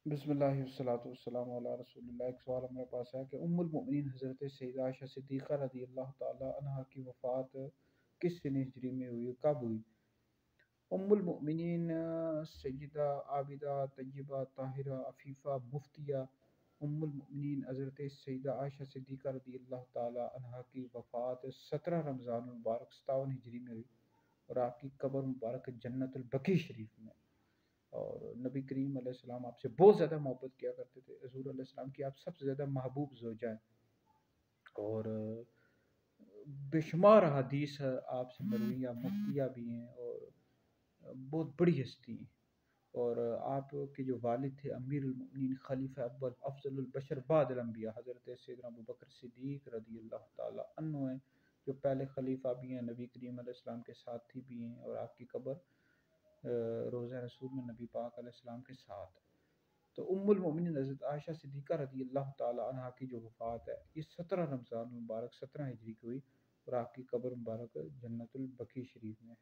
بسم اللہ والصلاۃ والسلام علی رسول اللہ۔ ایک سوال ہمارے پاس ہے کہ ام المؤمنین حضرت سیدہ عائشہ صدیقہ رضی اللہ تعالی عنہا کی وفات کس سن ہجری میں ہوئی، کب ہوئی؟ ام المؤمنین سیدہ عابدہ طیبہ طاہرہ عفیفہ مفتیہ ام المؤمنین حضرت سیدہ عائشہ صدیقہ رضی اللہ تعالی عنہا کی وفات 17 رمضان المبارک 57 ہجری میں ہوئی، اور آپ کی قبر مبارک جنت البقیع شریف میں۔ اور نبی کریم علیہ السلام آپ سے بہت زیادہ محبت کیا کرتے تھے، حضور علیہ السلام کی آپ سب سے زیادہ محبوب زوجہ ہیں، اور بے شمار حدیث آپ سے مرویہ مفتیہ بھی ہیں، اور بہت بڑی ہستی ہیں۔ اور آپ کے جو والد تھے امیر المؤمنین خلیفہ اول افضل البشر بعد الانبیاء حضرت سیدنا ابوبکر صدیق رضی اللہ تعالی عنہ ہیں، جو پہلے خلیفہ بھی ہیں، نبی کریم علیہ السلام کے ساتھی بھی ہیں، اور آپ کی قبر روزہ رسول میں نبی پاک علیہ السلام کے ساتھ۔ تو ام المؤمنین حضرت عائشہ صدیقہ رضی اللہ تعالی عنہا کی جو وفات ہے یہ 17 رمضان المبارک 17 ہجری کی ہوئی، اور آپ کی قبر مبارک جنت البقیع شریف میں ہے۔